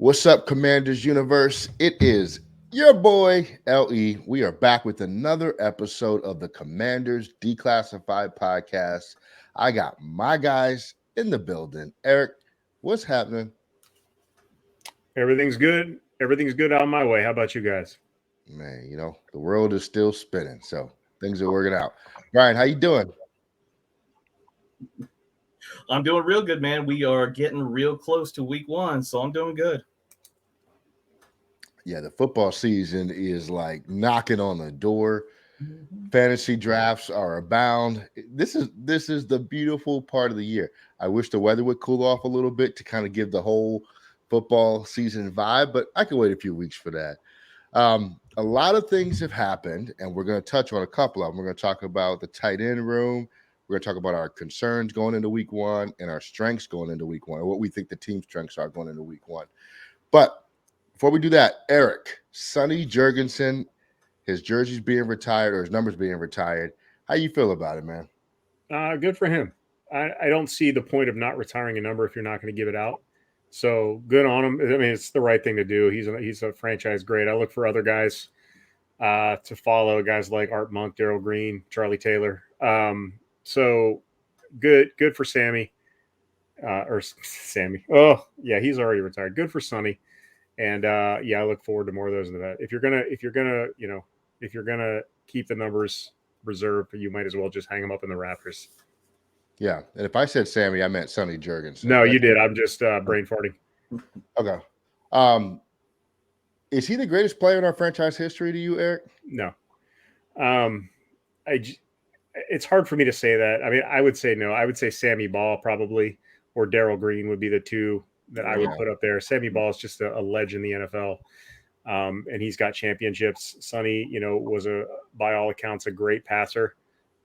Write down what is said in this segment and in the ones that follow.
What's up, Commanders Universe? It is your boy, LE. We are back with another episode of the Commanders Declassified Podcast. I got my guys in the building. Eric, what's happening? Everything's good. Everything's good on my way. How about you guys? Man, the world is still spinning, so things are working out. Brian, how you doing? I'm doing real good, man. We are getting real close to week 1, so I'm doing good. Yeah, the football season is like knocking on the door. Fantasy drafts are abound. This is the beautiful part of the year. I wish the weather would cool off a little bit to kind of give the whole football season vibe, but I can wait a few weeks for that. A lot of things have happened, and we're going to touch on a couple of them. We're going to talk about the tight end room. We're going to talk about our concerns going into week 1 and our strengths going into week 1, or what we think the team strengths are going into week 1. But before we do that, Eric, Sonny Jurgensen, his jersey's being retired or his numbers being retired. How you feel about it, man? Good for him. I don't see the point of not retiring a number if you're not going to give it out. So good on him. I mean, it's the right thing to do. He's a franchise great. I look for other guys to follow, guys like Art Monk, Darrell Green, Charlie Taylor. So good for Sammy or Sammy. Oh yeah, he's already retired. Good for Sonny. And I look forward to more of those in the vet. If you're gonna keep the numbers reserved, you might as well just hang them up in the rafters. Yeah, and if I said Sammy, I meant Sonny Jurgensen. No, you did. I'm just brain farting. Okay. Is he the greatest player in our franchise history to you, Eric? No. It's hard for me to say that. I mean, I would say no. I would say Sammy Ball probably, or Darrell Green would be the two that I would put up there. Sammy Ball is just a legend in the NFL. And he's got championships. Sonny, was by all accounts, a great passer.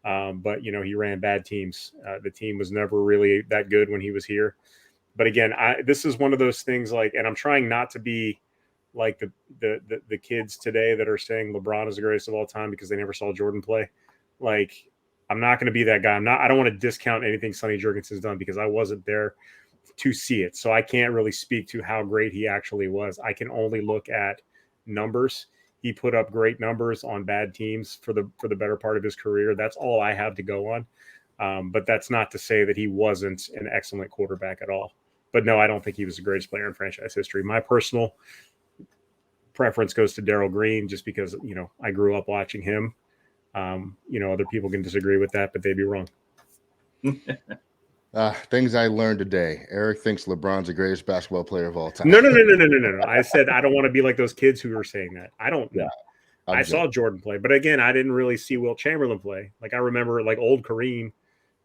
But he ran bad teams. The team was never really that good when he was here. But again, this is one of those things and I'm trying not to be like the kids today that are saying LeBron is the greatest of all time because they never saw Jordan play. I'm not going to be that guy. I don't want to discount anything Sonny Jurgensen's done because I wasn't there to see it. So I can't really speak to how great he actually was. I can only look at numbers. He put up great numbers on bad teams for the better part of his career. That's all I have to go on. But that's not to say that he wasn't an excellent quarterback at all. But no, I don't think he was the greatest player in franchise history. My personal preference goes to Darrell Green just because, I grew up watching him. Other people can disagree with that, but they'd be wrong. Things I learned today. Eric thinks LeBron's the greatest basketball player of all time. No. I said I don't want to be like those kids who were saying that. I don't know. Yeah, I saw Jordan play, but again, I didn't really see Wilt Chamberlain play. I remember old Kareem.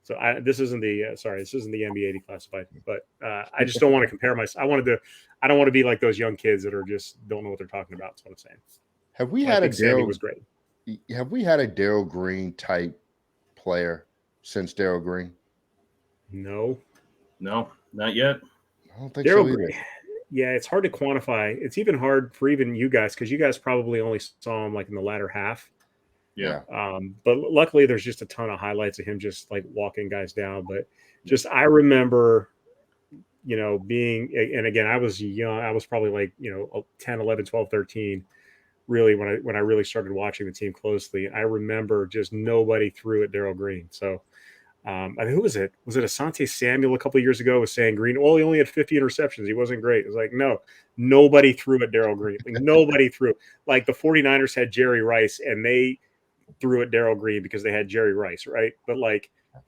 So this isn't the NBA declassified, but I just don't want to compare myself. I don't want to be like those young kids that are just don't know what they're talking about. That's what I'm saying. Have we had Sammy was great. Have we had a Darrell Green type player since Darrell Green? No, not yet. I don't think so either. Yeah, it's hard to quantify. It's even hard for even you guys because you guys probably only saw him in the latter half. Yeah. But luckily, there's just a ton of highlights of him just walking guys down. But I remember, being, and again, I was young. I was probably 10, 11, 12, 13. Really, when I really started watching the team closely, I remember just nobody threw at Darrell Green. So. Who was it? Was it Asante Samuel a couple of years ago was saying Green, he only had 50 interceptions. He wasn't great. It was no, nobody threw at Darrell Green. Nobody threw. The 49ers had Jerry Rice and they threw at Darrell Green because they had Jerry Rice, right? But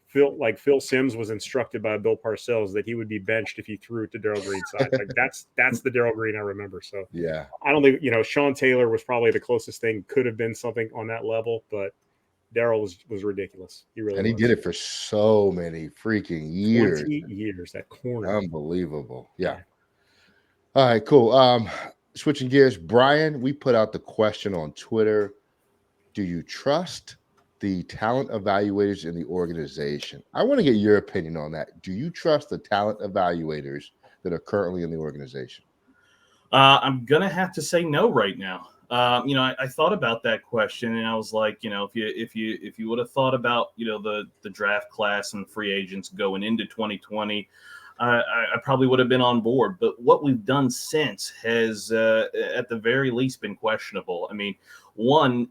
Phil Simms was instructed by Bill Parcells that he would be benched if he threw it to Darrell Green's side. That's the Darrell Green I remember. So yeah, I don't think Sean Taylor was probably the closest thing, could have been something on that level, but Darrell was ridiculous. He really he did it for so many freaking years. 20 years, that corner. Unbelievable. Yeah. All right, cool. Switching gears, Brian, we put out the question on Twitter. Do you trust the talent evaluators in the organization? I want to get your opinion on that. Do you trust the talent evaluators that are currently in the organization? I'm going to have to say no right now. I thought about that question and I was like, if you would have thought about, the draft class and free agents going into 2020, I probably would have been on board. But what we've done since has, at the very least, been questionable. I mean, one,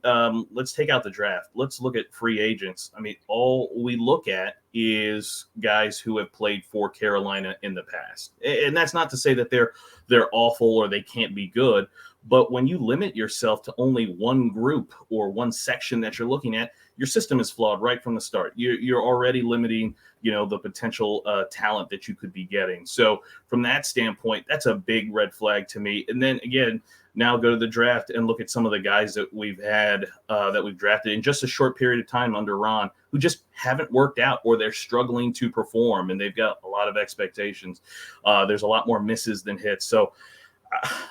let's take out the draft. Let's look at free agents. I mean, all we look at is guys who have played for Carolina in the past, and that's not to say that they're awful or they can't be good. But when you limit yourself to only one group or one section that you're looking at, your system is flawed right from the start. You're already limiting, the potential talent that you could be getting. So from that standpoint, that's a big red flag to me. And then again, now go to the draft and look at some of the guys that we've had that we've drafted in just a short period of time under Ron, who just haven't worked out or they're struggling to perform, and they've got a lot of expectations. There's a lot more misses than hits. So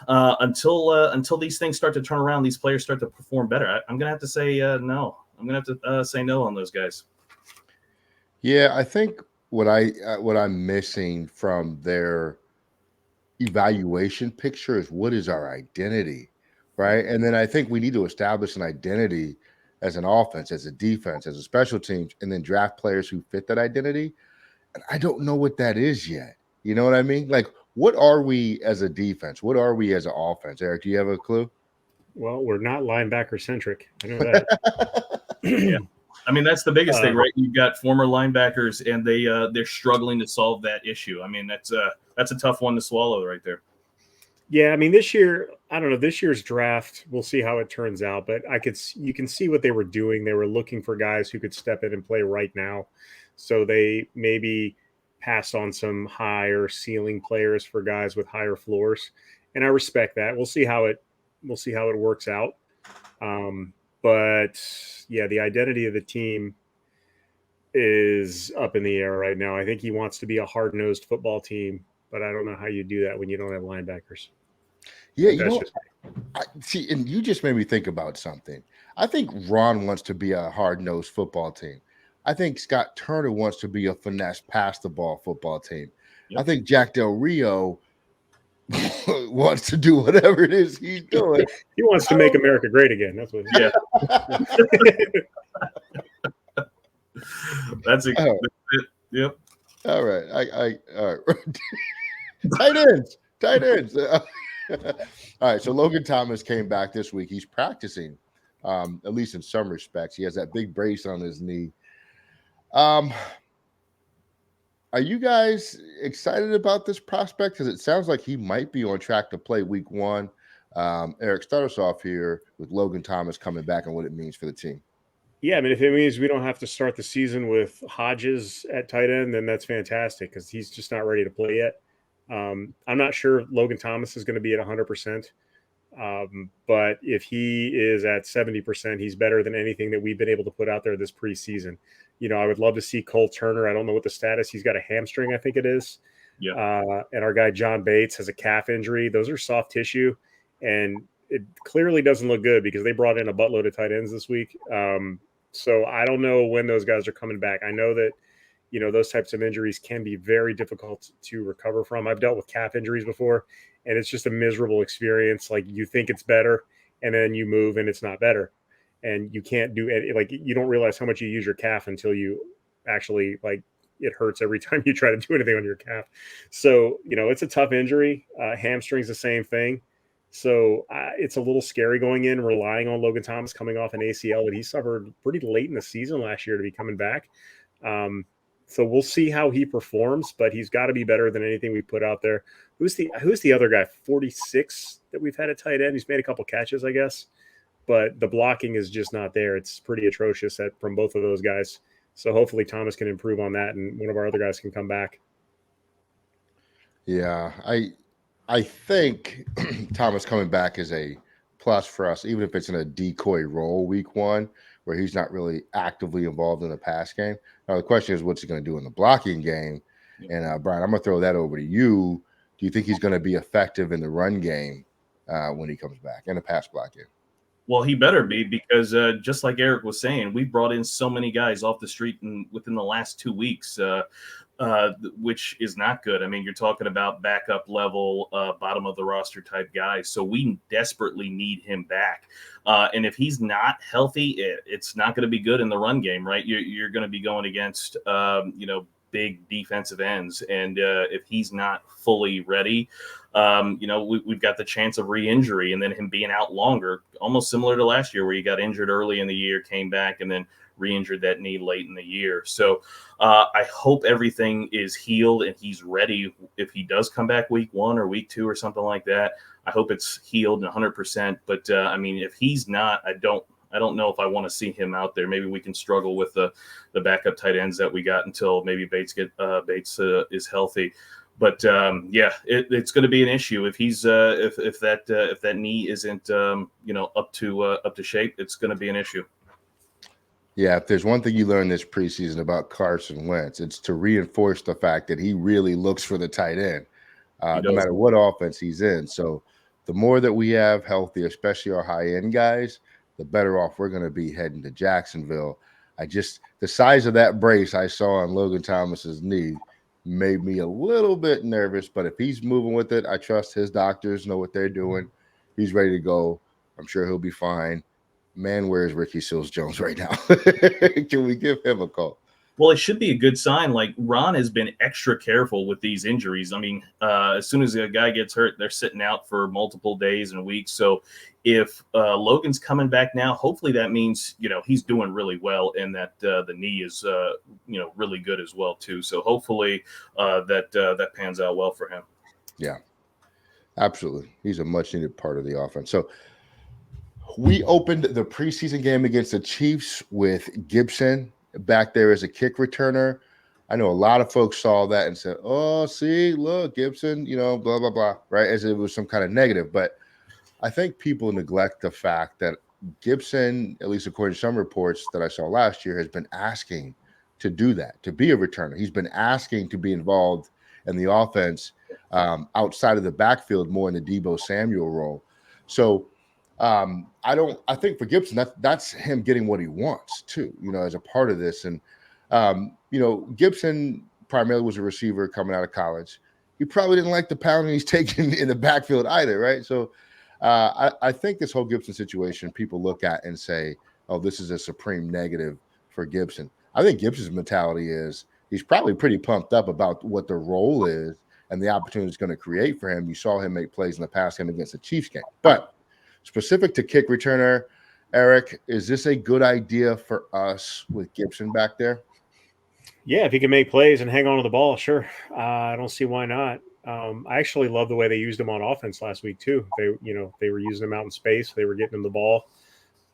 until these things start to turn around, these players start to perform better, I'm gonna have to say no. I'm gonna have to say no on those guys. Yeah, I think what I'm missing from their evaluation picture is what is our identity, right? And then I think we need to establish an identity as an offense, as a defense, as a special teams, and then draft players who fit that identity. And I don't know what that is yet. You know what I mean? Like, what are we as a defense? What are we as an offense? Eric, do you have a clue? Well, we're not linebacker centric. I know that. Yeah. I mean, that's the biggest thing, right? You've got former linebackers, and they're struggling to solve that issue. I mean, that's a tough one to swallow right there. Yeah, I mean, this year, I don't know. This year's draft, we'll see how it turns out. But you can see what they were doing. They were looking for guys who could step in and play right now. So they maybe passed on some higher ceiling players for guys with higher floors, and I respect that. We'll see how it works out. But yeah, the identity of the team is up in the air right now. I think he wants to be a hard-nosed football team, but I don't know how you do that when you don't have linebackers. Yeah, see, and you just made me think about something. I think Ron wants to be a hard-nosed football team. I think Scott Turner wants to be a finesse pass the ball football team. Yep. I think Jack Del Rio wants to do whatever it is he's doing. He wants to make America great again. That's what. Yeah. That's it. Yep. All right. All right. Tight ends. All right. So Logan Thomas came back this week. He's practicing, at least in some respects. He has that big brace on his knee. Are you guys excited about this prospect? Because it sounds like he might be on track to play week 1. Eric, start us off here with Logan Thomas coming back and what it means for the team. Yeah, I mean, if it means we don't have to start the season with Hodges at tight end, then that's fantastic because he's just not ready to play yet. I'm not sure Logan Thomas is going to be at 100%. But if he is at 70%, he's better than anything that we've been able to put out there this preseason. I would love to see Cole Turner. I don't know what the status. He's got a hamstring, I think it is. Yeah. And our guy John Bates has a calf injury. Those are soft tissue, and it clearly doesn't look good because they brought in a buttload of tight ends this week. So I don't know when those guys are coming back. I know that, those types of injuries can be very difficult to recover from. I've dealt with calf injuries before, and it's just a miserable experience. Like, you think it's better, and then you move and it's not better. And you can't do it. Like, you don't realize how much you use your calf until you actually, like, it hurts every time you try to do anything on your calf. So, it's a tough injury. Hamstring's the same thing. So it's a little scary going in, relying on Logan Thomas coming off an ACL that he suffered pretty late in the season last year to be coming back. So we'll see how he performs, but he's got to be better than anything we put out there. Who's the other guy? 46 that we've had at tight end. He's made a couple catches, I guess, but the blocking is just not there. It's pretty atrocious from both of those guys. So hopefully Thomas can improve on that, and one of our other guys can come back. Yeah, I think Thomas coming back is a plus for us, even if it's in a decoy role week 1, where he's not really actively involved in the pass game. Now, the question is, what's he going to do in the blocking game? And Brian, I'm going to throw that over to you. Do you think he's going to be effective in the run game when he comes back, and the pass block game? Well, he better be, because just like Eric was saying, we brought in so many guys off the street within the last 2 weeks, which is not good. I mean, you're talking about backup level, bottom of the roster type guys. So we desperately need him back. And if he's not healthy, it's not going to be good in the run game, right? You're going to be going against, big defensive ends. And if he's not fully ready, we've got the chance of re-injury and then him being out longer, almost similar to last year where he got injured early in the year, came back, and then re-injured that knee late in the year. So I hope everything is healed and he's ready if he does come back week 1 or week 2 or something like that. I hope it's healed 100%. But if he's not, I don't know if I want to see him out there. Maybe we can struggle with the backup tight ends that we got until maybe Bates is healthy. But it's going to be an issue if he's if that knee isn't up to shape. It's going to be an issue. Yeah, if there's one thing you learned this preseason about Carson Wentz, it's to reinforce the fact that he really looks for the tight end, no matter what offense he's in. So the more that we have healthy, especially our high-end guys, the better off we're going to be heading to Jacksonville. The size of that brace I saw on Logan Thomas's knee made me a little bit nervous, but if he's moving with it, I trust his doctors know what they're doing. He's ready to go. I'm sure he'll be fine. Man, where's Ricky Seals-Jones right now? Can we give him a call? Well, it should be a good sign. Like, Ron has been extra careful with these injuries. I mean, as soon as a guy gets hurt, they're sitting out for multiple days and weeks. So if Logan's coming back now, hopefully that means, he's doing really well and that the knee is, really good as well, too. So hopefully that pans out well for him. Yeah, absolutely. He's a much needed part of the offense. So we opened the preseason game against the Chiefs with Gibson back there as a kick returner. I know a lot of folks saw that and said, oh, see, look, Gibson, blah, blah, blah, right? As it was some kind of negative. But I think people neglect the fact that Gibson, at least according to some reports that I saw last year, has been asking to do that, to be a returner. He's been asking to be involved in the offense outside of the backfield, more in the Deebo Samuel role. So I think for Gibson, that's him getting what he wants too, as a part of this. And, Gibson primarily was a receiver coming out of college. He probably didn't like the pounding he's taking in the backfield either. Right. So I think this whole Gibson situation, people look at and say, oh, this is a supreme negative for Gibson. I think Gibson's mentality is he's probably pretty pumped up about what the role is and the opportunity it's going to create for him. You saw him make plays in the past game against the Chiefs game, but specific to kick returner, Eric, is this a good idea for us with Gibson back there? Yeah, if he can make plays and hang on to the ball, sure. I don't see why not. I actually love the way they used him on offense last week too. They were using him out in space. They were getting him the ball,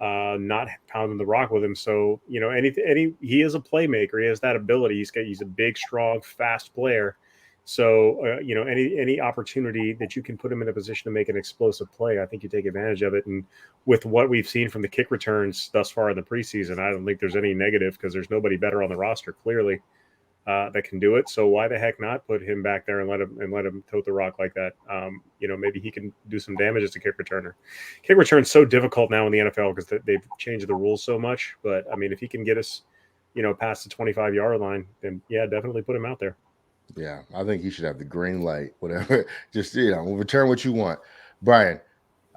not pounding the rock with him. So he is a playmaker. He has that ability. He's a big, strong, fast player. So, any opportunity that you can put him in a position to make an explosive play, I think you take advantage of it. And with what we've seen from the kick returns thus far in the preseason, I don't think there's any negative because there's nobody better on the roster clearly that can do it. So why the heck not put him back there and let him tote the rock like that? Maybe he can do some damage as a kick returner. Kick return's so difficult now in the NFL because they've changed the rules so much. But I mean, if he can get us, past the 25-yard line, then yeah, definitely put him out there. Yeah, I think he should have the green light, whatever. Just, return what you want. Brian,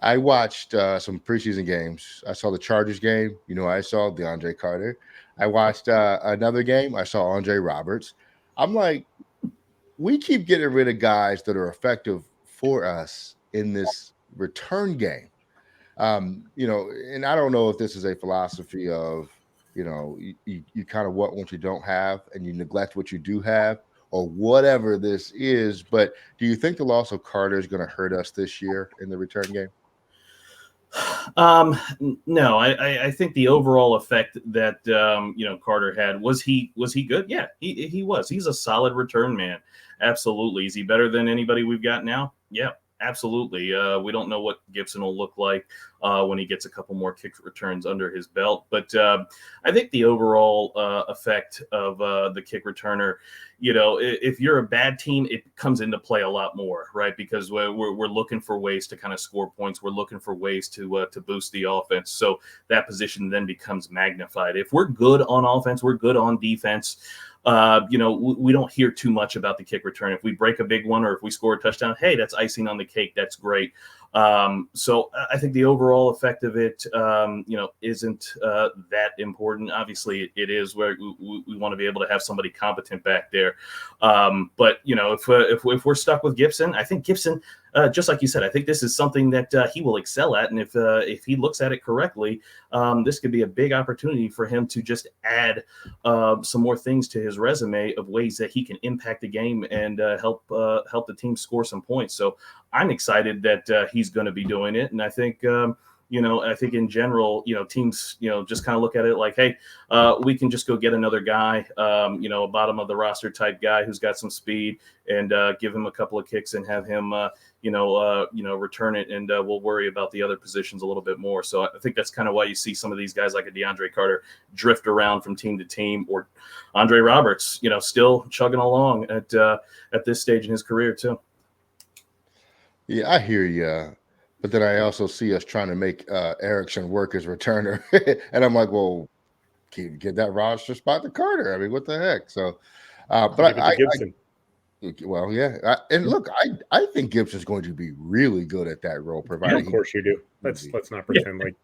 I watched some preseason games. I saw the Chargers game. I saw DeAndre Carter. I watched another game. I saw Andre Roberts. I'm like, we keep getting rid of guys that are effective for us in this return game. And I don't know if this is a philosophy of, you kind of want what you don't have and you neglect what you do have, or whatever this is. But do you think the loss of Carter is going to hurt us this year in the return game? No, I think the overall effect that Carter had was he good? Yeah, he was. He's a solid return man. Absolutely. Is he better than anybody we've got now? Yeah. Absolutely. We don't know what Gibson will look like when he gets a couple more kick returns under his belt. But I think the overall effect of the kick returner, if you're a bad team, it comes into play a lot more, right? Because we're looking for ways to kind of score points. We're looking for ways to boost the offense. So that position then becomes magnified. If we're good on offense, we're good on defense. we don't hear too much about the kick return. If we break a big one or if we score a touchdown, hey, that's icing on the cake. That's great. So I think the overall effect of it, isn't that important. Obviously, it is where we want to be able to have somebody competent back there. But if we're stuck with Gibson, I think Gibson, just like you said, I think this is something that he will excel at, and if he looks at it correctly, this could be a big opportunity for him to just add some more things to his resume of ways that he can impact the game and help the team score some points. So I'm excited that he's going to be doing it, and I think I think in general, teams, just kind of look at it like, hey, we can just go get another guy, a bottom of the roster type guy who's got some speed, and give him a couple of kicks and have him, return it, and we'll worry about the other positions a little bit more. So I think that's kind of why you see some of these guys like a DeAndre Carter drift around from team to team, or Andre Roberts, still chugging along at this stage in his career too. Yeah, I hear you. But then I also see us trying to make Erickson work as returner. And I'm like, well, get that roster spot to Carter. I mean, what the heck? So, but Gibson. Well, yeah. And look, I think Gibson's going to be really good at that role, provided. Yeah, of course you do. Let's not pretend like.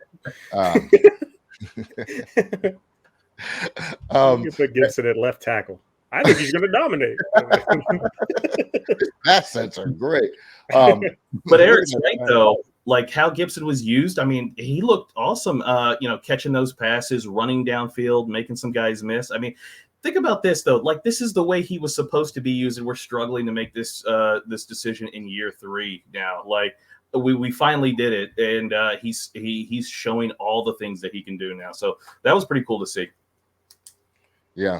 You put Gibson at left tackle. I think he's going to dominate. Assets are great. But Eric's right, though. Like how Gibson was used, I mean, he looked awesome, catching those passes, running downfield, making some guys miss. I mean, think about this, though. Like, this is the way he was supposed to be used, and we're struggling to make this decision in year 3 now. Like, we finally did it, and he's showing all the things that he can do now. So that was pretty cool to see. Yeah.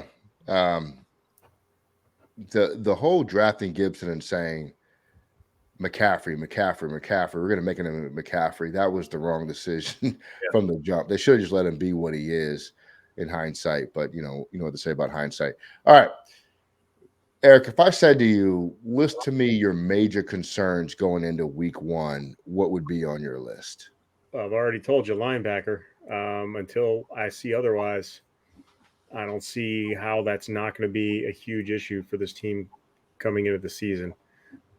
The whole drafting Gibson and saying McCaffrey, we're going to make him a McCaffrey. That was the wrong decision from the jump. They should have just let him be what he is in hindsight, but you know what to say about hindsight. All right, Eric, if I said to you, list to me your major concerns going into week 1, what would be on your list? Well, I've already told you linebacker. Until I see otherwise, I don't see how that's not going to be a huge issue for this team coming into the season,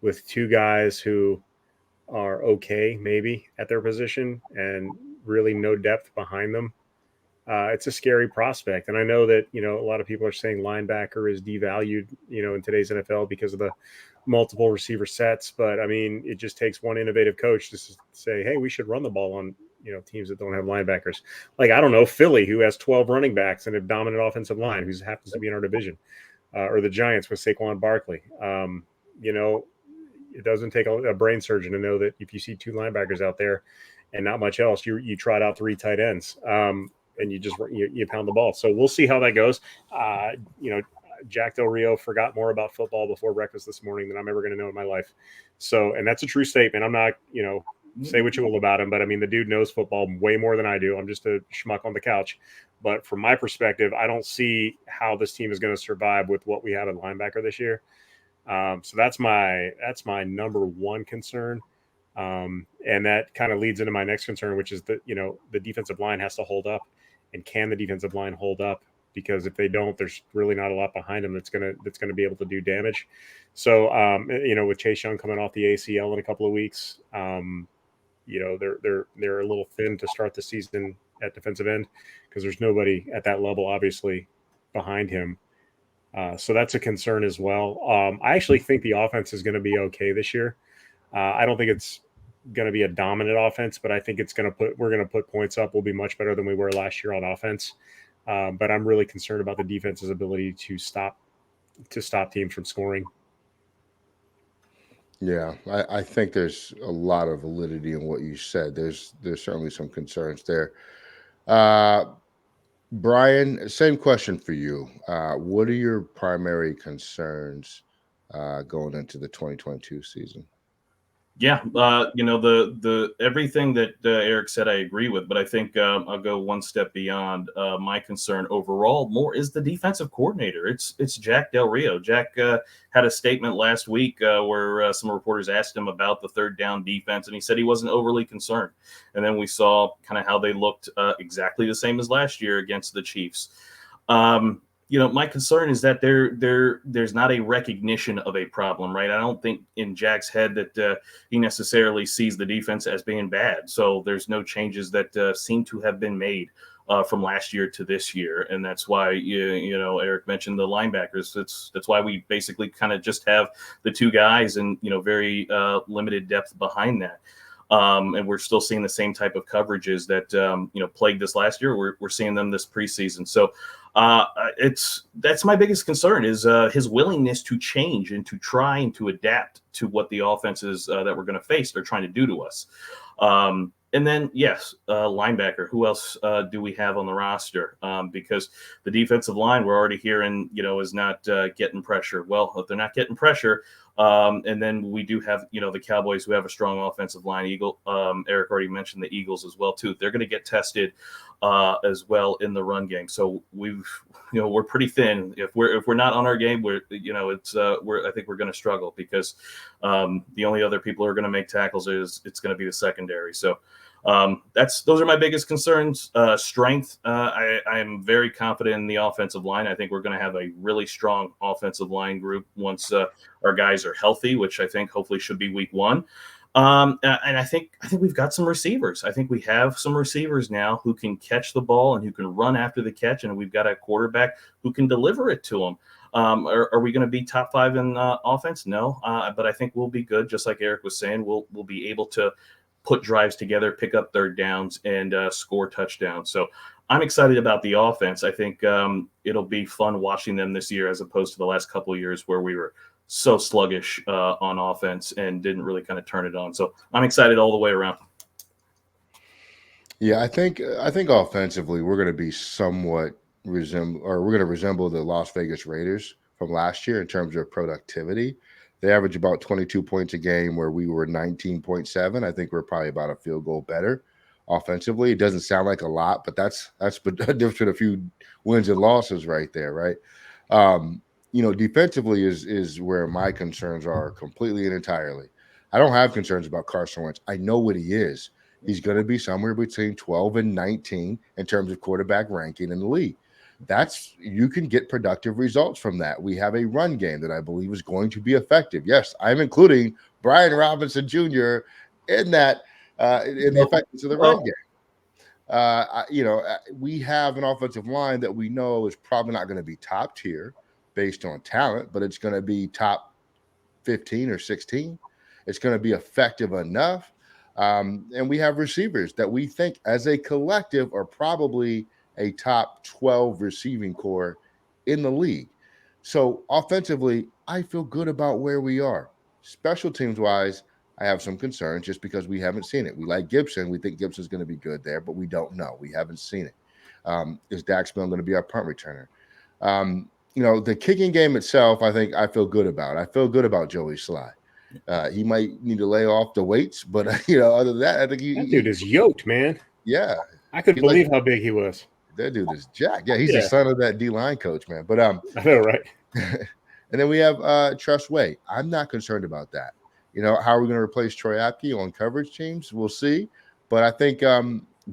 with 2 guys who are okay maybe at their position and really no depth behind them. It's a scary prospect. And I know that, a lot of people are saying linebacker is devalued, in today's NFL because of the multiple receiver sets. But I mean, it just takes one innovative coach to say, hey, we should run the ball on, teams that don't have linebackers. Like, I don't know, Philly, who has 12 running backs and a dominant offensive line, who happens to be in our division, or the Giants with Saquon Barkley. It doesn't take a brain surgeon to know that if you see 2 linebackers out there and not much else, you trot out 3 tight ends. And you just you pound the ball. So we'll see how that goes. Jack Del Rio forgot more about football before breakfast this morning than I'm ever going to know in my life. So, and that's a true statement. I'm not, say what you will about him, but I mean, the dude knows football way more than I do. I'm just a schmuck on the couch. But from my perspective, I don't see how this team is going to survive with what we have at linebacker this year. So that's my number 1 concern. And that kind of leads into my next concern, which is that, the defensive line has to hold up. And can the defensive line hold up? Because if they don't, there's really not a lot behind them that's gonna be able to do damage. So, with Chase Young coming off the ACL in a couple of weeks, they're a little thin to start the season at defensive end because there's nobody at that level, obviously, behind him. So that's a concern as well. I actually think the offense is going to be okay this year. I don't think it's going to be a dominant offense, but I think we're going to put points up. We'll be much better than we were last year on offense. But I'm really concerned about the defense's ability to stop teams from scoring. Yeah, I think there's a lot of validity in what you said. There's certainly some concerns there. Brian, same question for you. What are your primary concerns going into the 2022 season? Yeah, the everything that Eric said, I agree with, but I think I'll go one step beyond. My concern overall more is the defensive coordinator. It's Jack Del Rio. Jack had a statement last week where some reporters asked him about the 3rd down defense, and he said he wasn't overly concerned. And then we saw kind of how they looked exactly the same as last year against the Chiefs. my concern is that there's not a recognition of a problem, right? I don't think in Jack's head that he necessarily sees the defense as being bad. So there's no changes that seem to have been made from last year to this year, and that's why Eric mentioned the linebackers. That's why we basically kind of just have the two guys and very limited depth behind that. And we're still seeing the same type of coverages that plagued this last year. We're seeing them this preseason. So that's my biggest concern is his willingness to change and to try and to adapt to what the offenses that we're going to face are trying to do to us. And then, yes, linebacker. Who else do we have on the roster? Because the defensive line, we're already hearing, is not getting pressure. Well, if they're not getting pressure, and then we do have, the Cowboys who have a strong offensive line. Eric already mentioned the Eagles as well too. They're going to get tested as well in the run game. So we're pretty thin. If we're not on our game, I think we're going to struggle because the only other people who are going to make tackles it's going to be the secondary. So those are my biggest concerns. Strength. I am very confident in the offensive line. I think we're going to have a really strong offensive line group once our guys are healthy, which I think hopefully should be week 1. And I think we've got some receivers. I think we have some receivers now who can catch the ball and who can run after the catch, and we've got a quarterback who can deliver it to them. Are we going to be top 5 in offense? No, but I think we'll be good. Just like Eric was saying, we'll be able to put drives together, pick up third downs, and score touchdowns. So I'm excited about the offense. I think it'll be fun watching them this year as opposed to the last couple of years where we were so sluggish on offense and didn't really kind of turn it on. So I'm excited all the way around. Yeah, I think offensively we're going to be somewhat we're going to resemble the Las Vegas Raiders from last year in terms of productivity. They average about 22 points a game where we were 19.7. I think we're probably about a field goal better offensively. It doesn't sound like a lot, but that's a difference between a few wins and losses right there, right? Defensively is where my concerns are completely and entirely. I don't have concerns about Carson Wentz. I know what he is. He's going to be somewhere between 12 and 19 in terms of quarterback ranking in the league. You can get productive results from that. We have a run game that I believe is going to be effective. Yes, I'm including Brian Robinson Jr. in that in the effectiveness of the run game. We have an offensive line that we know is probably not going to be top tier based on talent, but it's going to be top 15 or 16. It's going to be effective enough. And we have receivers that we think as a collective are probably a top 12 receiving core in the league. So offensively, I feel good about where we are. Special teams wise, I have some concerns just because we haven't seen it. We like Gibson. We think Gibson's going to be good there, but we don't know. We haven't seen it. Is Dax Milne going to be our punt returner? The kicking game itself, I feel good about. I feel good about Joey Sly. He might need to lay off the weights, but other than that, I think that dude is yoked, man. Yeah, I couldn't believe how big he was. That dude is jacked. Yeah, he's the son of that D-line coach, man. But I know, right? And then we have Trust Way. I'm not concerned about that. How are we going to replace Troy Apke on coverage teams? We'll see. But I think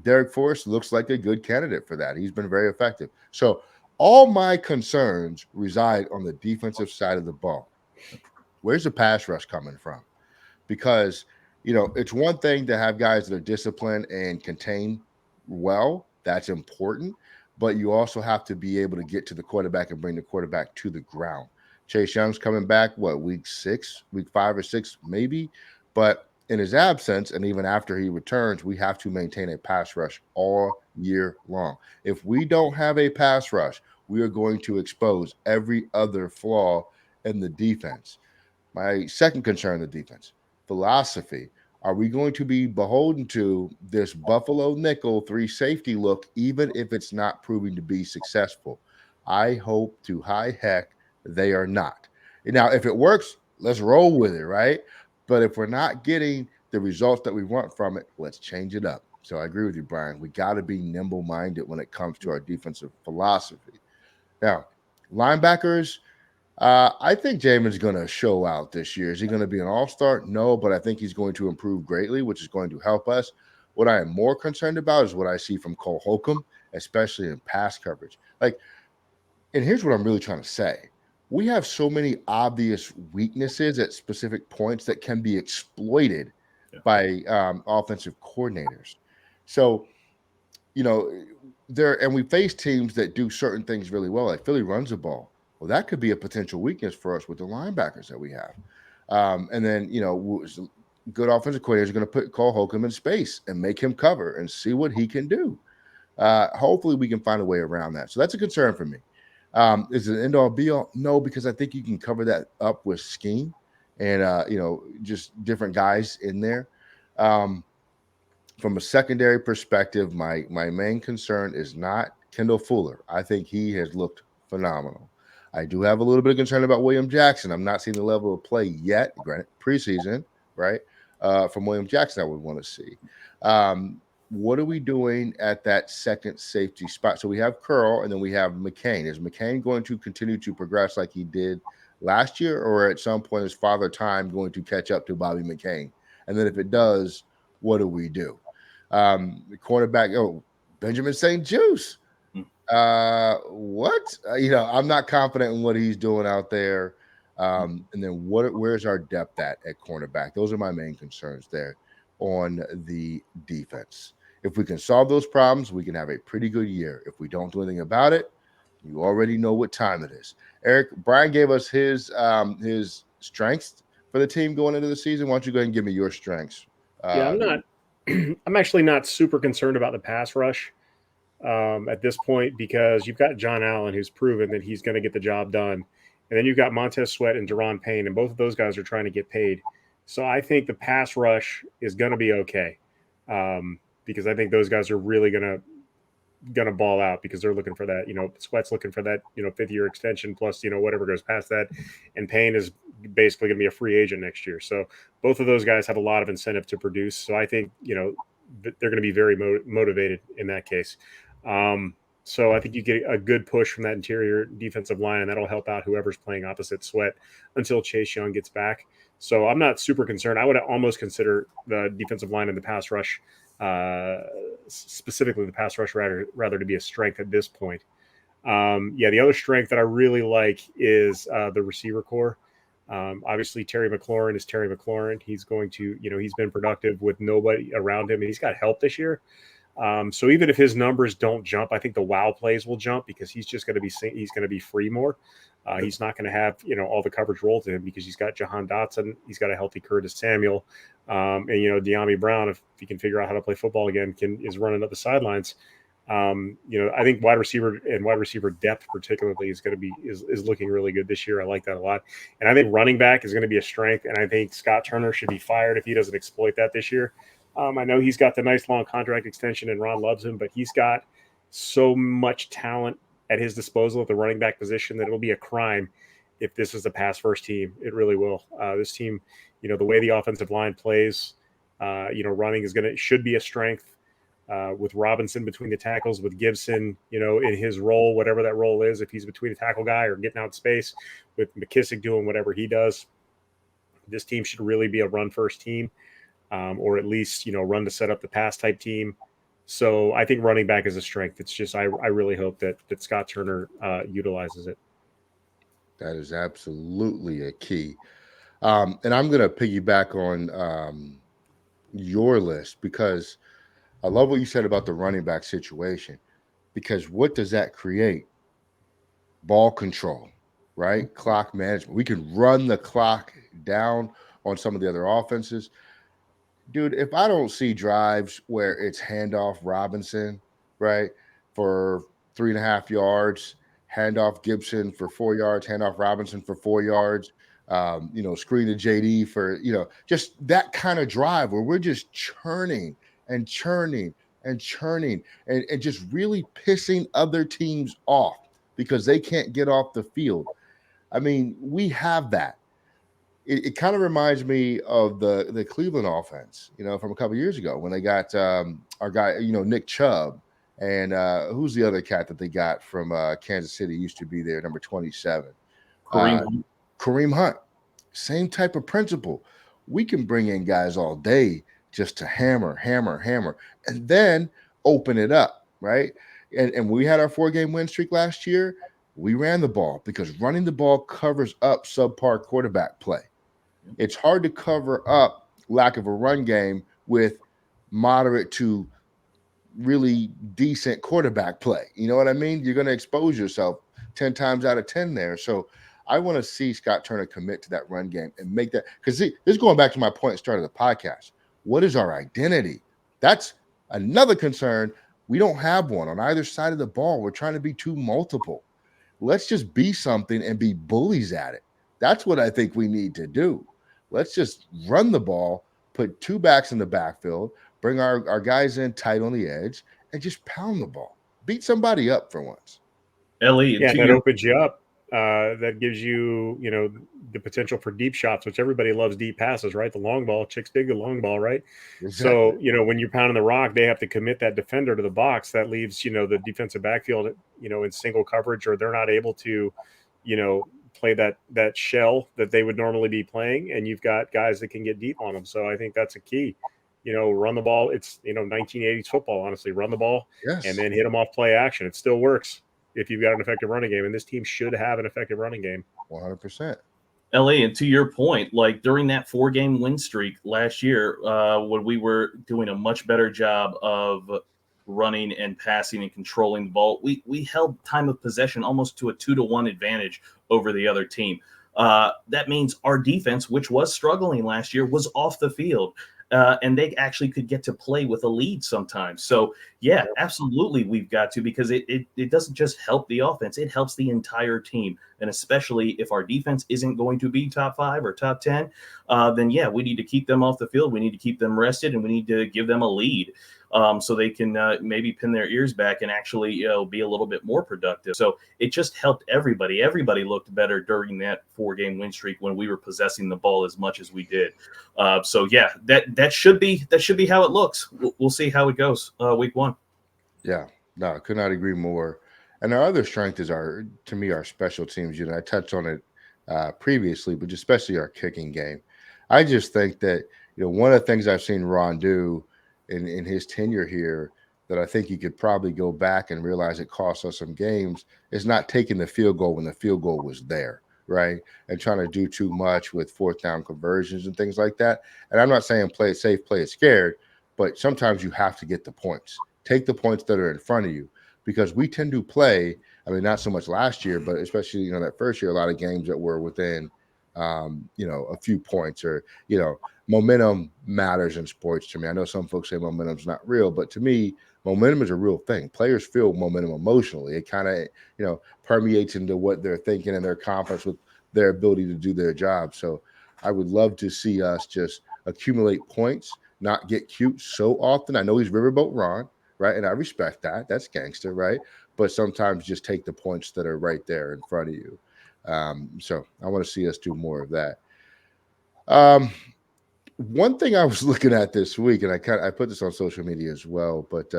Derek Forrest looks like a good candidate for that. He's been very effective. So all my concerns reside on the defensive side of the ball. Where's the pass rush coming from? Because, it's one thing to have guys that are disciplined and contain well. That's important. But you also have to be able to get to the quarterback and bring the quarterback to the ground. Chase Young's coming back, week 5 or 6, maybe. But in his absence, and even after he returns, we have to maintain a pass rush all year long. If we don't have a pass rush, we are going to expose every other flaw in the defense. My second concern, the defense philosophy. Are we going to be beholden to this Buffalo nickel 3 safety look, even if it's not proving to be successful? I hope to high heck they are not. Now, if it works, let's roll with it, right? But if we're not getting the results that we want from it, let's change it up. So I agree with you, Brian. We got to be nimble-minded when it comes to our defensive philosophy. Now, linebackers, I think Jamin's going to show out this year. Is he going to be an all-star? No, but I think he's going to improve greatly, which is going to help us. What I am more concerned about is what I see from Cole Holcomb, especially in pass coverage. Like, And here's what I'm really trying to say. We have so many obvious weaknesses at specific points that can be exploited by offensive coordinators. So, there, and we face teams that do certain things really well. Like Philly runs the ball. Well, that could be a potential weakness for us with the linebackers that we have. And then, good offensive coordinators are going to put Cole Holcomb in space and make him cover and see what he can do. Hopefully, we can find a way around that. So that's a concern for me. Is it an end all be all? No, because I think you can cover that up with scheme and just different guys in there. From a secondary perspective, my main concern is not Kendall Fuller. I think he has looked phenomenal. I do have a little bit of concern about William Jackson. I'm not seeing the level of play yet, granted preseason, right? From William Jackson, I would want to see. What are we doing at that second safety spot? So we have Curl and then we have McCain. Is McCain going to continue to progress like he did last year, or at some point is Father Time going to catch up to Bobby McCain? And then if it does, what do we do? The cornerback, Benjamin St. Juice. What? I'm not confident in what he's doing out there. And then where's our depth at cornerback? Those are my main concerns there on the defense. If we can solve those problems, we can have a pretty good year. If we don't do anything about it, you already know what time it is. Eric, Brian gave us his strengths for the team going into the season. Why don't you go ahead and give me your strengths? I'm actually not super concerned about the pass rush at this point because you've got John Allen, who's proven that he's going to get the job done. And then you've got Montez Sweat and Deron Payne, and both of those guys are trying to get paid. So I think the pass rush is going to be okay because I think those guys are really going to ball out because they're looking for that. Sweat's looking for that, 5th-year extension plus, whatever goes past that. And Payne is basically going to be a free agent next year. So both of those guys have a lot of incentive to produce. So I think, they're going to be very motivated in that case. So I think you get a good push from that interior defensive line, and that'll help out whoever's playing opposite Sweat until Chase Young gets back. So I'm not super concerned. I would almost consider the defensive line and the pass rush, specifically the pass rush, rather to be a strength at this point. The other strength that I really like is the receiver core. Obviously, Terry McLaurin is Terry McLaurin. He's going to, he's been productive with nobody around him, and he's got help this year. So even if his numbers don't jump, I think the wow plays will jump because he's just going to be free more. He's not going to have, all the coverage rolled to him because he's got Jahan Dotson. He's got a healthy Curtis Samuel. And, De'Ami Brown, if he can figure out how to play football again, is running up the sidelines. I think wide receiver depth particularly is looking really good this year. I like that a lot. And I think running back is going to be a strength. And I think Scott Turner should be fired if he doesn't exploit that this year. I know he's got the nice long contract extension and Ron loves him, but he's got so much talent at his disposal at the running back position that it'll be a crime if this is a pass first team. It really will. This team, the way the offensive line plays, running should be a strength with Robinson between the tackles, with Gibson, in his role, whatever that role is, if he's between the tackle guy or getting out in space, with McKissick doing whatever he does. This team should really be a run first team. Or at least, run to set up the pass type team. So I think running back is a strength. It's just I really hope that Scott Turner utilizes it. That is absolutely a key. And I'm going to piggyback on your list because I love what you said about the running back situation. Because what does that create? Ball control, right? Clock management. We can run the clock down on some of the other offenses. Dude, if I don't see drives where it's handoff Robinson, right, for 3.5 yards, handoff Gibson for 4 yards, handoff Robinson for 4 yards, screen to JD for, just that kind of drive where we're just churning and churning and churning and just really pissing other teams off because they can't get off the field. I mean, we have that. It kind of reminds me of the Cleveland offense, from a couple of years ago when they got our guy, Nick Chubb, and who's the other cat that they got from Kansas City, used to be there, number 27. Kareem Hunt. Same type of principle. We can bring in guys all day just to hammer, and then open it up, right? And we had our 4-game win streak last year. We ran the ball because running the ball covers up subpar quarterback play. It's hard to cover up lack of a run game with moderate to really decent quarterback play. You know what I mean? You're going to expose yourself 10 times out of 10 there. So I want to see Scott Turner commit to that run game and make that, because this is going back to my point at the start of the podcast. What is our identity? That's another concern. We don't have one on either side of the ball. We're trying to be too multiple. Let's just be something and be bullies at it. That's what I think we need to do. Let's just run the ball, put two backs in the backfield, bring our guys in tight on the edge, and just pound the ball. Beat somebody up for once. Ellie, Yeah, to that your opens you up. That gives you, the potential for deep shots, which everybody loves deep passes, right? The long ball, chicks dig the long ball, right? Exactly. So, when you're pounding the rock, they have to commit that defender to the box. That leaves, the defensive backfield, in single coverage, or they're not able to, play that shell that they would normally be playing. And you've got guys that can get deep on them. So I think that's a key. Run the ball. It's 1980s football. Honestly, run the ball Yes. and then hit them off play action. It still works if you've got an effective running game, and this team should have an effective running game. 100%. LA, and to your point, like during that 4-game win streak last year, when we were doing a much better job of running and passing and controlling the ball, we held time of possession almost to a 2-1 advantage over the other team. That means our defense, which was struggling last year, was off the field. And they actually could get to play with a lead sometimes. So, yeah, absolutely, we've got to, because it doesn't just help the offense. It helps the entire team. And especially if our defense isn't going to be top 5 or top 10, then, yeah, we need to keep them off the field. We need to keep them rested, and we need to give them a lead so they can maybe pin their ears back and actually be a little bit more productive. So it just helped everybody. Everybody looked better during that 4-game win streak when we were possessing the ball as much as we did. So yeah, that should be how it looks. We'll see how it goes week 1. Yeah, no, I could not agree more. And our other strength is our special teams. I touched on it previously, but especially our kicking game. I just think that one of the things I've seen Ron do in his tenure here that I think you could probably go back and realize it cost us some games is not taking the field goal when the field goal was there, right? And trying to do too much with 4th down conversions and things like that. And I'm not saying play it safe, play it scared, but sometimes you have to get the points. Take the points that are in front of you, because we tend to play. I mean, not so much last year, but especially that first year, a lot of games that were within a few points, or momentum matters in sports to me. I know some folks say momentum's not real, but to me, momentum is a real thing. Players feel momentum emotionally. It kind of permeates into what they're thinking and their confidence with their ability to do their job. So I would love to see us just accumulate points, not get cute so often. I know he's Riverboat Ron, right? And I respect that. That's gangster, right? But sometimes just take the points that are right there in front of you. So I want to see us do more of that. One thing I was looking at this week, and I put this on social media as well, but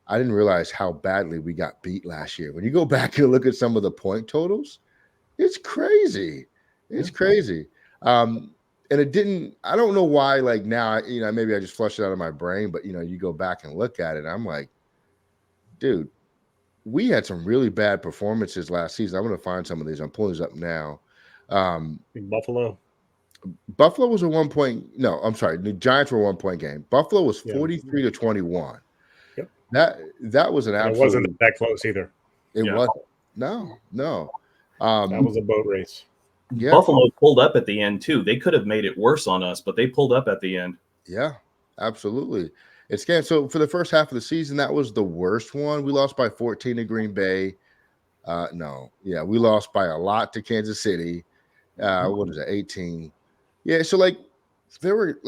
I didn't realize how badly we got beat last year. When you go back and look at some of the point totals, it's crazy. It's crazy. And it didn't, I don't know why, like now, maybe I just flushed it out of my brain, but you go back and look at it, and I'm like, dude, we had some really bad performances last season. I'm going to find some of these. I'm pulling these up now. Buffalo. Buffalo was a 1 point. No, I'm sorry. The Giants were a 1 point game. Buffalo was 43-21. Yep. That was an and absolute. it wasn't that close either. It wasn't. No. That was a boat race. Yeah. Buffalo pulled up at the end too. They could have made it worse on us, but they pulled up at the end. Yeah, absolutely. It's scary. So for the first half of the season, that was the worst one. We lost by 14 to Green Bay. We lost by a lot to Kansas City. What is it, 18? Yeah, so there were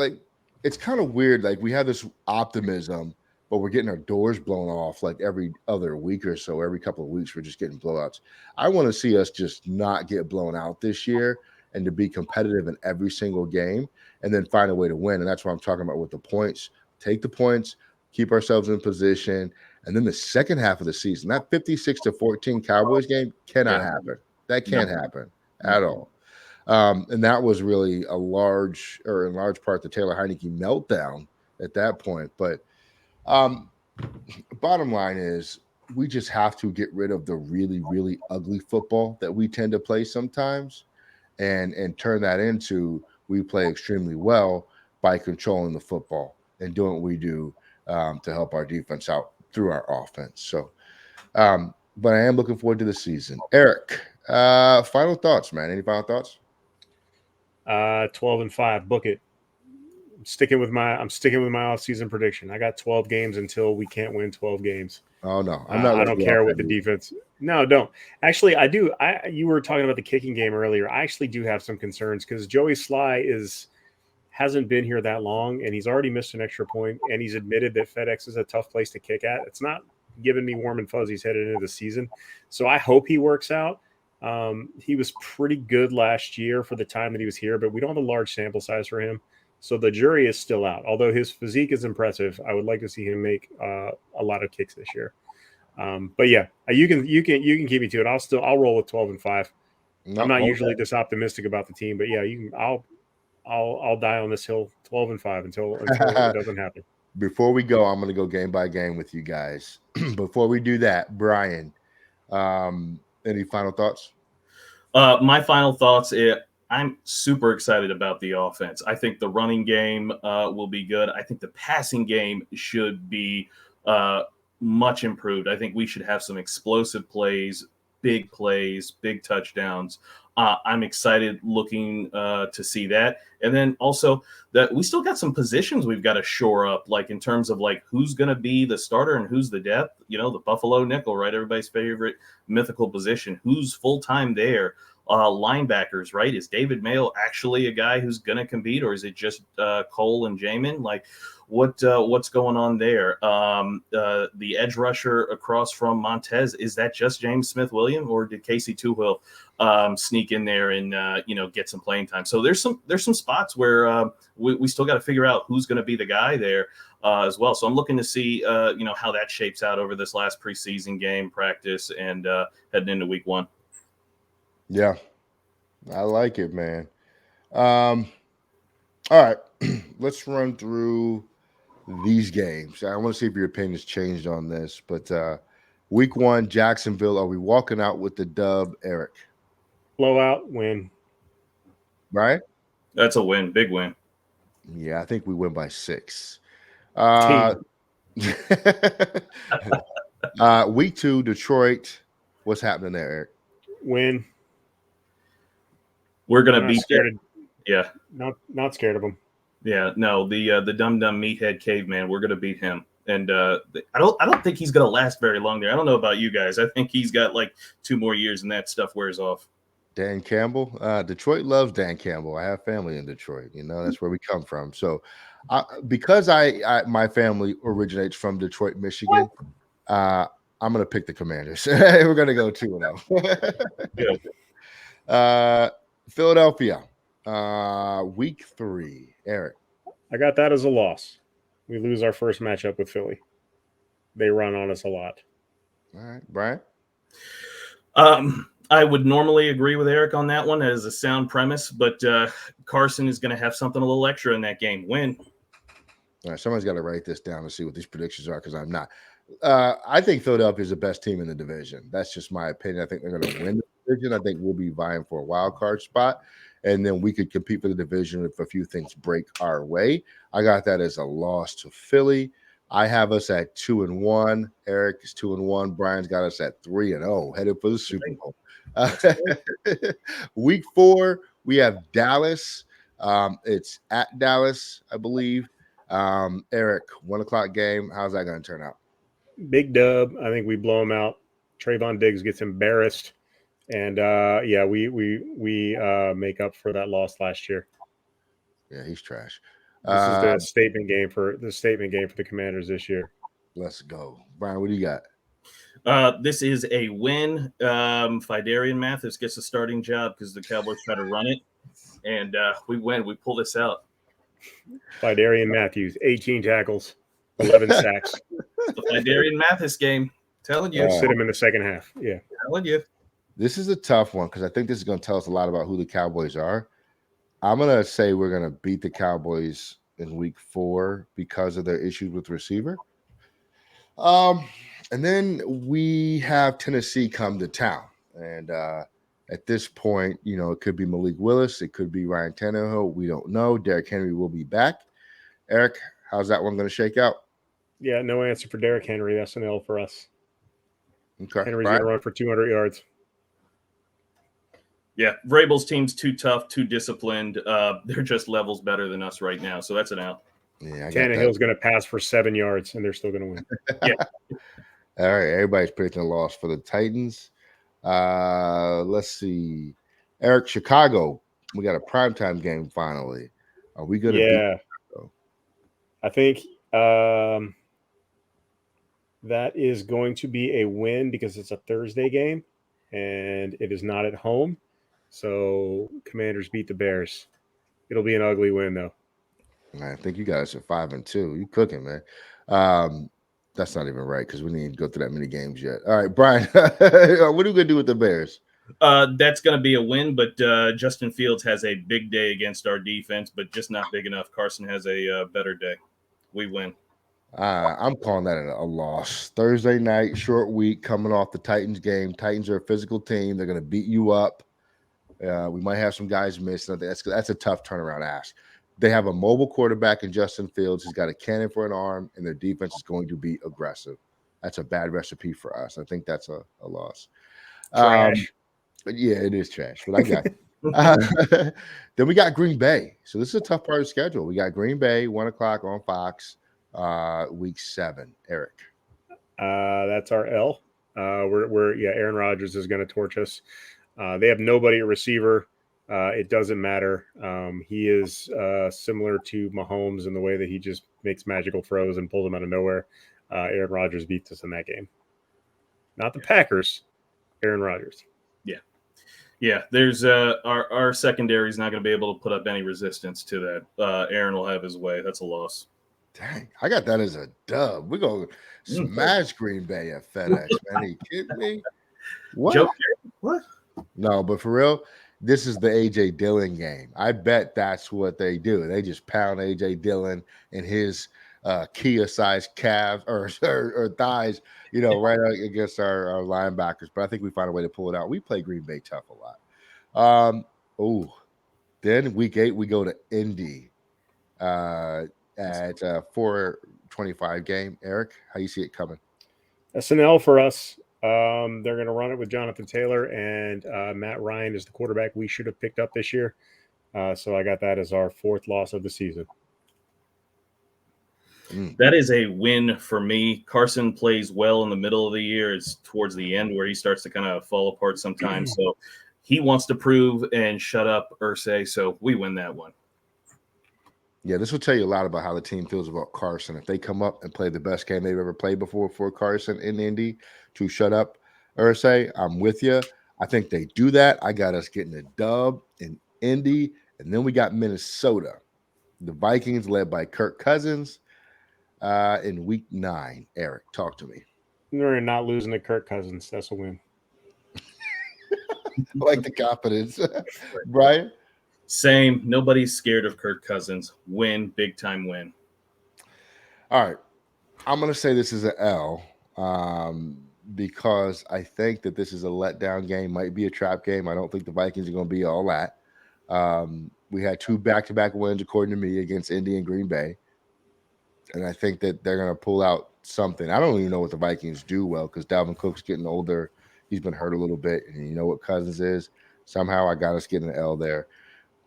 it's kind of weird. Like we have this optimism, but we're getting our doors blown off like every other week or so. Every couple of weeks, we're just getting blowouts. I want to see us just not get blown out this year and to be competitive in every single game and then find a way to win. And that's what I'm talking about with the points. Take the points, keep ourselves in position. And then the second half of the season, that 56-14 Cowboys game cannot happen. That can't happen at all. And that was really in large part, the Taylor Heineke meltdown at that point. But bottom line is, we just have to get rid of the really, really ugly football that we tend to play sometimes, and turn that into we play extremely well by controlling the football and doing what we do to help our defense out through our offense. So, but I am looking forward to the season. Eric, final thoughts, man. Any final thoughts? 12-5. Book it. I'm sticking with my off-season prediction. I got 12 games until we can't win 12 games. Oh no, I'm not. I don't care what the defense. No, don't. Actually, I do. You were talking about the kicking game earlier. I actually do have some concerns because Joey Sly hasn't been here that long, and he's already missed an extra point, and he's admitted that FedEx is a tough place to kick at. It's not giving me warm and fuzzies headed into the season, so I hope he works out. He was pretty good last year for the time that he was here, but we don't have a large sample size for him. So the jury is still out. Although his physique is impressive, I would like to see him make a lot of kicks this year. But yeah, you can keep me to it. I'll roll with 12-5. No, I'm not usually this optimistic about the team, but yeah, I'll die on this hill 12-5 until it doesn't happen. Before we go, I'm going to go game by game with you guys. Before we do that, Brian, any final thoughts? My final thoughts. I'm super excited about the offense. I think the running game will be good. I think the passing game should be much improved. I think we should have some explosive plays, big touchdowns. I'm excited looking to see that. And then also that we still got some positions we've got to shore up, like in terms of like who's going to be the starter and who's the depth. You know, the Buffalo nickel, right? Everybody's favorite mythical position. Who's full-time there? Linebackers, right? Is David Mayo actually a guy who's going to compete, or is it just Cole and Jamin? Like, what's going on there? The edge rusher across from Montez, is that just James Smith-Williams, or did Casey Toohill sneak in there and get some playing time? So there's some spots where we still got to figure out who's going to be the guy there as well. So I'm looking to see how that shapes out over this last preseason game practice and heading into week 1. Yeah, I like it, man. All right, let's run through these games. I want to see if your opinion's changed on this, but week 1, Jacksonville, are we walking out with the dub, Eric? Blowout win. Right? That's a win, big win. Yeah, I think we win by 6. Week 2, Detroit. What's happening there, Eric? Win. We're gonna be scared. Yeah, not scared of them. Yeah, no, the dumb meathead caveman. We're gonna beat him, and I don't think he's gonna last very long there. I don't know about you guys. I think he's got like 2 more years, and that stuff wears off. Dan Campbell. Detroit loves Dan Campbell. I have family in Detroit. That's where we come from. So, because my family originates from Detroit, Michigan, I'm gonna pick the Commanders. We're gonna go 2-0. Philadelphia, week 3. Eric, I got that as a loss. We lose our first matchup with Philly. They run on us a lot. All right, Brian. I would normally agree with Eric on that one as a sound premise, but Carson is going to have something a little extra in that game. Win. All right, somebody's got to write this down and see what these predictions are, because I'm not. I think Philadelphia is the best team in the division. That's just my opinion. I think they're going to win the division. I think we'll be vying for a wild card spot, and then we could compete for the division if a few things break our way. I got that as a loss to Philly. I have us at 2-1. Eric is 2-1. Brian's got us at 3-0, headed for the Super Bowl. Week 4, we have Dallas. It's at Dallas, I believe. Eric, 1:00 game. How's that going to turn out? Big dub. I think we blow them out. Trayvon Diggs gets embarrassed, and we make up for that loss last year. Yeah, he's trash. This is the statement game for the Commanders this year. Let's go, Brian. What do you got? This is a win. Fidarian Mathis gets a starting job because the Cowboys try to run it, and we win. We pull this out. Fidarian Matthews, 18 tackles, 11 sacks. The Fidarian Mathis game. Telling you. Sit him in the second half. Yeah. Telling you. This is a tough one because I think this is going to tell us a lot about who the Cowboys are. I'm going to say we're going to beat the Cowboys in week 4 because of their issues with receiver. And then we have Tennessee come to town. And at this point, it could be Malik Willis. It could be Ryan Tannehill. We don't know. Derrick Henry will be back. Eric, how's that one going to shake out? Yeah, no answer for Derrick Henry. That's an L for us. Okay. Henry's going to run for 200 yards. Yeah, Vrabel's team's too tough, too disciplined. They're just levels better than us right now, so that's an out. Yeah, Tannehill's going to pass for 7 yards, and they're still going to win. Yeah. All right, everybody's predicting a loss for the Titans. Let's see. Eric, Chicago. We got a primetime game finally. Are we going to beat Chicago? I think that is going to be a win because it's a Thursday game, and it is not at home. So Commanders beat the Bears. It'll be an ugly win, though. I think you guys are 5-2. You cooking, man. That's not even right because we didn't even go through that many games yet. All right, Brian, what are we going to do with the Bears? That's going to be a win, but Justin Fields has a big day against our defense, but just not big enough. Carson has a better day. We win. I'm calling that a loss. Thursday night, short week, coming off the Titans game. Titans are a physical team. They're going to beat you up. We might have some guys miss. That's a tough turnaround ask. They have a mobile quarterback in Justin Fields. He's got a cannon for an arm, and their defense is going to be aggressive. That's a bad recipe for us. I think that's a loss. Trash. Yeah, it is trash, but I got it. Then we got Green Bay. So this is a tough part of the schedule. We got Green Bay, 1 o'clock on Fox, week 7. Eric. That's our L. Aaron Rodgers is going to torch us. They have nobody at receiver. It doesn't matter. He is similar to Mahomes in the way that he just makes magical throws and pulls them out of nowhere. Aaron Rodgers beats us in that game. Not the Packers. Aaron Rodgers. Yeah. There's our secondary is not going to be able to put up any resistance to that. Aaron will have his way. That's a loss. Dang, I got that as a dub. We're going to smash Green Bay at FedEx, man. Are you kidding me? What? What? No, but for real, this is the A.J. Dillon game. I bet that's what they do. They just pound A.J. Dillon and his Kia-sized calves or thighs, right against our linebackers. But I think we find a way to pull it out. We play Green Bay tough a lot. Then week 8, we go to Indy at 4:25 game. Eric, how you see it coming? SNL for us. They're going to run it with Jonathan Taylor, and Matt Ryan is the quarterback we should have picked up this year. So I got that as our 4th loss of the season. That is a win for me. Carson plays well in the middle of the year. It's towards the end where he starts to kind of fall apart sometimes. So he wants to prove and shut up Irsay. So we win that one. Yeah, this will tell you a lot about how the team feels about Carson. If they come up and play the best game they've ever played before for Carson in Indy to shut up Irsay, I'm with you. I think they do that. I got us getting a dub in Indy, and then we got Minnesota. The Vikings led by Kirk Cousins in week 9. Eric, talk to me. We're not losing to Kirk Cousins. That's a win. I like the confidence. Brian? Same. Nobody's scared of Kirk Cousins. Win. Big time win. All right. I'm going to say this is an L because I think that this is a letdown game. Might be a trap game. I don't think the Vikings are going to be all that. We had 2 back-to-back wins, according to me, against Indy and Green Bay. And I think that they're going to pull out something. I don't even know what the Vikings do well because Dalvin Cook's getting older. He's been hurt a little bit. And you know what Cousins is? Somehow I got us getting an L there.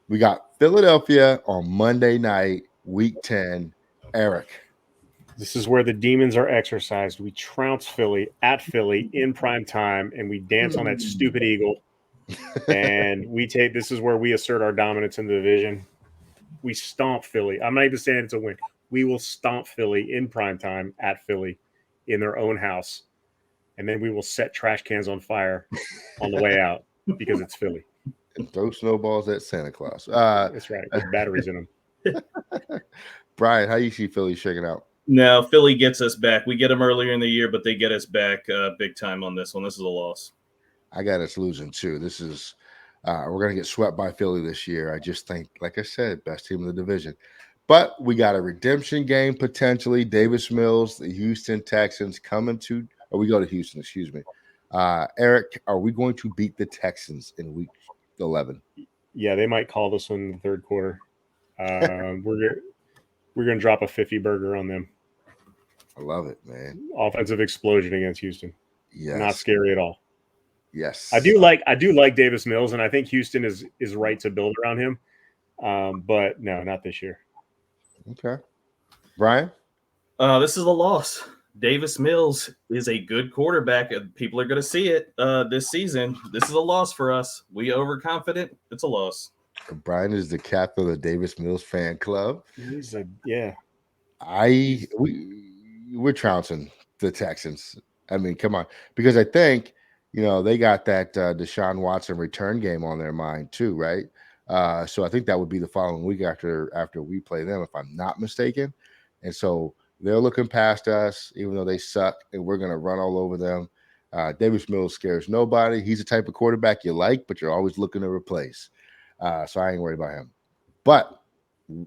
We got Philadelphia on Monday night, week 10. Eric. This is where the demons are exercised. We trounce Philly at Philly in prime time, and we dance on that stupid eagle. And this is where we assert our dominance in the division. We stomp Philly. I'm not even saying it's a win. We will stomp Philly in prime time at Philly in their own house. And then we will set trash cans on fire on the way out because it's Philly. And throw snowballs at Santa Claus. That's right. With batteries in them. Brian, how you see Philly shaking out? No, Philly gets us back. We get them earlier in the year, but they get us back big time on this one. This is a loss. I got us losing too. This is we're going to get swept by Philly this year. I just think, like I said, best team in the division. But we got a redemption game potentially. Davis Mills, the Houston Texans coming to or we go to Houston, excuse me. Eric, are we going to beat the Texans in week 11? Yeah, they might call this one in the third quarter. We're gonna drop a 50 burger on them. I love it, man. Offensive explosion against Houston. Yes. Not scary at all. Yes. I do like Davis Mills, and I think Houston is right to build around him. But no, not this year. Okay. Brian? This is a loss. Davis Mills is a good quarterback. People are going to see it this season. This is a loss for us. We overconfident. It's a loss. Brian is the captain of the Davis Mills fan club. Yeah. We're trouncing the Texans. I mean, come on, because I think they got that Deshaun Watson return game on their mind too, right? So I think that would be the following week after we play them, if I'm not mistaken. And so they're looking past us, even though they suck, and we're going to run all over them. Davis Mills scares nobody. He's the type of quarterback you like, but you're always looking to replace. So I ain't worried about him. But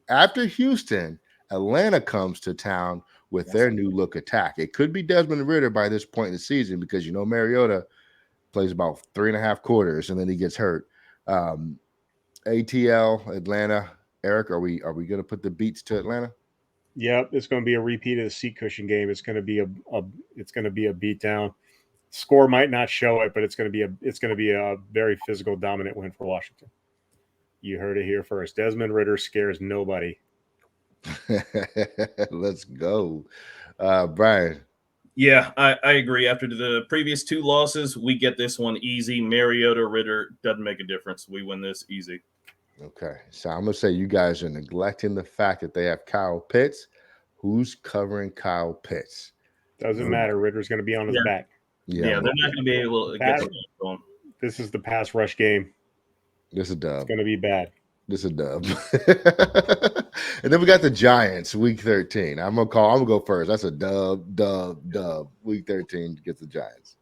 after Houston, Atlanta comes to town with their new look attack. It could be Desmond Ridder by this point in the season because Mariota plays about 3.5 quarters and then he gets hurt. ATL, Atlanta. Eric, are we going to put the beats to Atlanta? Yep, it's going to be a repeat of the seat cushion game. It's going to be a beatdown. Score might not show it, but it's going to be a very physical, dominant win for Washington. You heard it here first. Desmond Ridder scares nobody. Let's go. Brian. Yeah, I agree. After the previous 2 losses, we get this one easy. Mariota, Ridder, doesn't make a difference. We win this easy. Okay, so I'm going to say you guys are neglecting the fact that they have Kyle Pitts. Who's covering Kyle Pitts? Doesn't matter. Ritter's going to be on his back. Yeah, they're not going to be able to get the going. This is the pass rush game. This is a dub. It's going to be bad. This is a dub. And then we got the Giants, week 13. I'm gonna go first. That's a dub. Week 13 gets the Giants.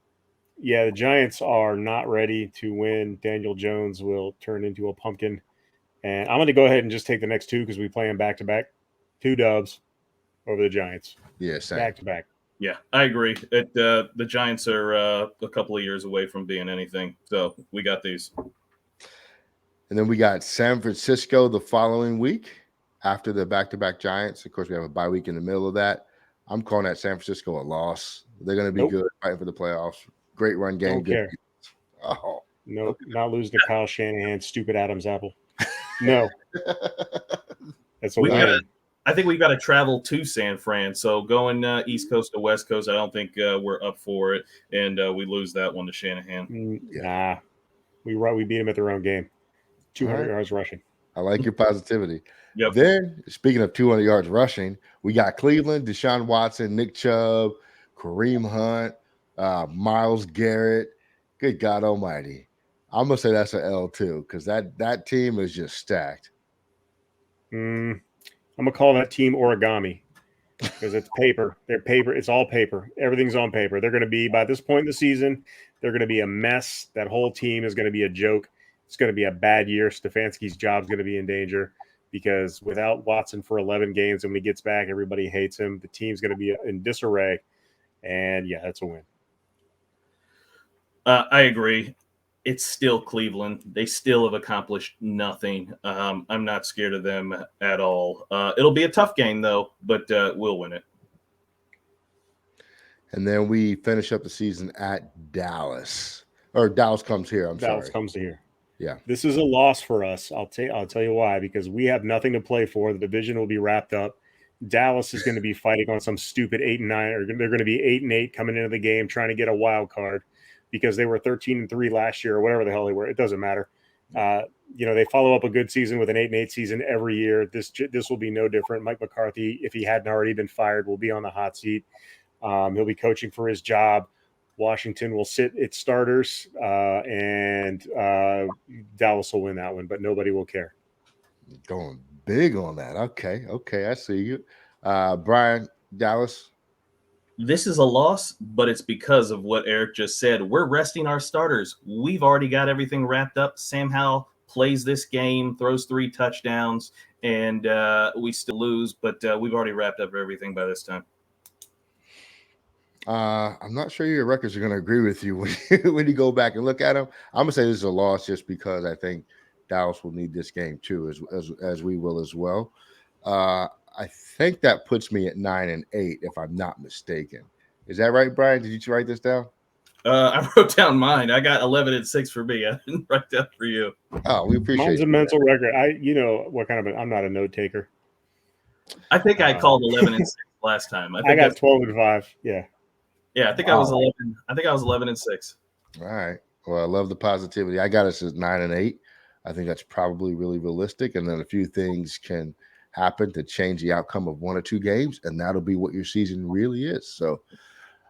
Yeah, the Giants are not ready to win. Daniel Jones will turn into a pumpkin. And I'm going to go ahead and just take the next 2 because we play them back to back. 2 dubs over the Giants. Yeah, same. Back to back. Yeah, I agree. The Giants are a couple of years away from being anything. So we got these. And then we got San Francisco the following week after the back-to-back Giants. Of course, we have a bye week in the middle of that. I'm calling that San Francisco a loss. They're going to be good fighting for the playoffs. Great run game. Don't care. Oh. No, not losing to Kyle Shanahan, stupid Adam's apple. No. That's a win. I think we've got to travel to San Fran. So going East Coast to West Coast, I don't think we're up for it. And we lose that one to Shanahan. Nah. We beat them at their own game. 200 yards rushing. I like your positivity. Yep. Then, speaking of 200 yards rushing, we got Cleveland, Deshaun Watson, Nick Chubb, Kareem Hunt, Myles Garrett. Good God Almighty! I'm gonna say that's an L too because that team is just stacked. I'm gonna call that team origami because it's paper. They're paper. It's all paper. Everything's on paper. They're gonna be by this point in the season. They're gonna be a mess. That whole team is gonna be a joke. It's going to be a bad year. Stefanski's job's going to be in danger because without Watson for 11 games and when he gets back, everybody hates him. The team's going to be in disarray. And, yeah, that's a win. I agree. It's still Cleveland. They still have accomplished nothing. I'm not scared of them at all. It'll be a tough game, though, but we'll win it. And then we finish up the season at Dallas. Or Dallas comes here. Dallas comes here. Yeah. This is a loss for us. I'll tell you why, because we have nothing to play for. The division will be wrapped up. Dallas is going to be fighting on some stupid 8-9, or they're going to be 8-8 coming into the game trying to get a wild card because they were 13-3 last year or whatever the hell they were. It doesn't matter. They follow up a good season with an 8-8 season every year. This will be no different. Mike McCarthy, if he hadn't already been fired, will be on the hot seat. He'll be coaching for his job. Washington will sit its starters, and Dallas will win that one, but nobody will care. Going big on that. Okay, I see you. Brian, Dallas? This is a loss, but it's because of what Eric just said. We're resting our starters. We've already got everything wrapped up. Sam Howell plays this game, throws 3 touchdowns, and we still lose, but we've already wrapped up everything by this time. I'm not sure your records are going to agree with you when you go back and look at them. I'm gonna say this is a loss just because I think Dallas will need this game too, as we will as well. Uh, I think that puts me at 9-8, if I'm not mistaken. Is that right, Brian? Did you write this down? I wrote down mine. I got 11-6 for me. I didn't write that for you. Oh, we appreciate Mine's a you. mental record. You know what kind of I'm not a note taker. I think I called 11-6 last time. I got 12-5. Yeah. Yeah, I think I was 11. I think I was 11-6. All right. Well, I love the positivity. I got us at 9-8. I think that's probably really realistic. And then a few things can happen to change the outcome of one or two games, and that'll be what your season really is. So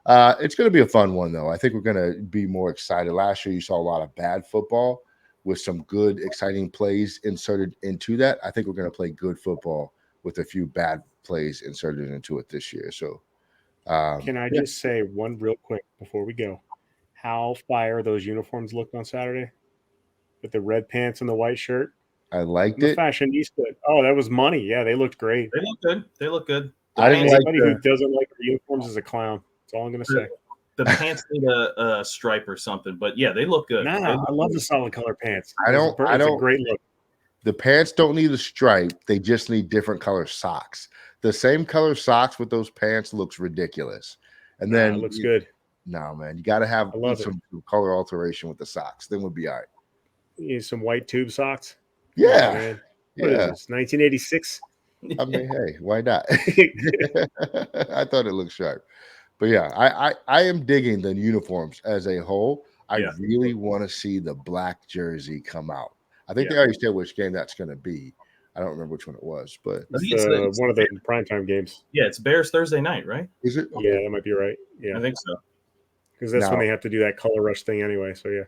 it's going to be a fun one, though. I think we're going to be more excited. Last year, you saw a lot of bad football with some good, exciting plays inserted into that. I think we're going to play good football with a few bad plays inserted into it this year. So can I just say one real quick before we go? How fire those uniforms looked on Saturday with the red pants and the white shirt. I liked I'm it. a fashionista. Oh, that was money. Yeah, they looked great. They look good. They look good. I didn't like Anybody who doesn't like the uniforms is a clown. That's all I'm going to say. The pants need a stripe or something, but yeah, they look good. Nah, I love the solid color pants. I don't. It's a great look. The pants don't need a stripe. They just need different color socks. The same color socks with those pants looks ridiculous. And then it looks good. No, man, you got to have some color alteration with the socks. Then we'll be all right. You need some white tube socks. Yeah, oh, man. What is this? 1986. I mean, hey, why not? I thought it looked sharp, but yeah, I am digging the uniforms as a whole. I really want to see the black jersey come out. I think they already said which game that's going to be. I don't remember which one it was, but it's one of the primetime games. Yeah, it's Bears Thursday night, right? Is it? Okay. Yeah, that might be right. Yeah, I think so. Because that's when they have to do that color rush thing anyway. So yeah,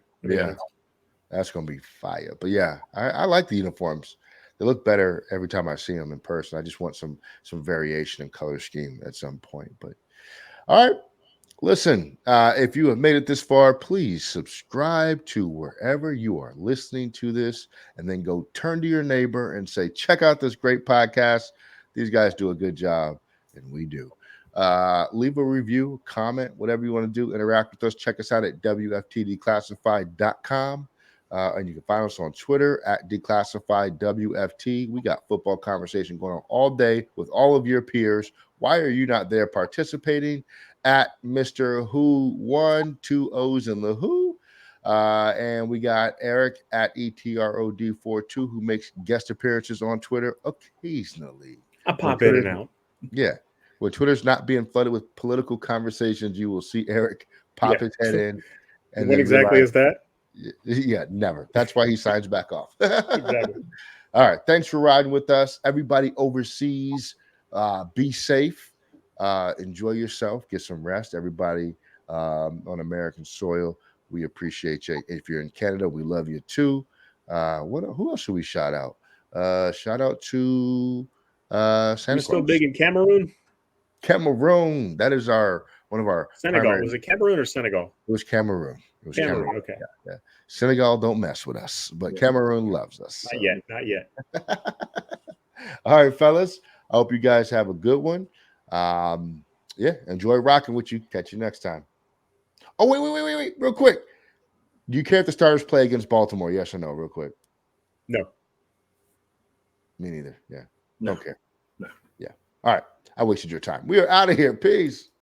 that's going to be fire. But yeah, I like the uniforms. They look better every time I see them in person. I just want some variation in color scheme at some point. But all right. Listen, if you have made it this far, please subscribe to wherever you are listening to this, and then go turn to your neighbor and say, check out this great podcast. These guys do a good job, and we do. Leave a review, comment, whatever you want to do. Interact with us. Check us out at WFTDeclassified.com. And you can find us on Twitter at DeclassifiedWFT. We got football conversation going on all day with all of your peers. Why are you not there participating? At Mr. Who won, 2 O's in the Who. And we got Eric at ETROD42, who makes guest appearances on Twitter occasionally. I pop in and out. Yeah. When Twitter's not being flooded with political conversations, you will see Eric pop his head in. And what exactly is that? Yeah, never. That's why he signs back off. Exactly. All right. Thanks for riding with us. Everybody overseas, be safe. Enjoy yourself. Get some rest. Everybody on American soil, we appreciate you. If you're in Canada, we love you too. Who else should we shout out? Shout out to Santa Claus. We're still big in Cameroon. Cameroon. That is one of our Senegal. Was it Cameroon or Senegal? It was Cameroon. Cameroon. Okay. Yeah. Senegal don't mess with us, but Cameroon loves us. Not yet. All right, fellas. I hope you guys have a good one. Enjoy rocking with you. Catch you next time. Oh, wait, real quick. Do you care if the Stars play against Baltimore? Yes or no, real quick? No. Me neither. Yeah. No. Don't care. No. Yeah. All right. I wasted your time. We are out of here. Peace.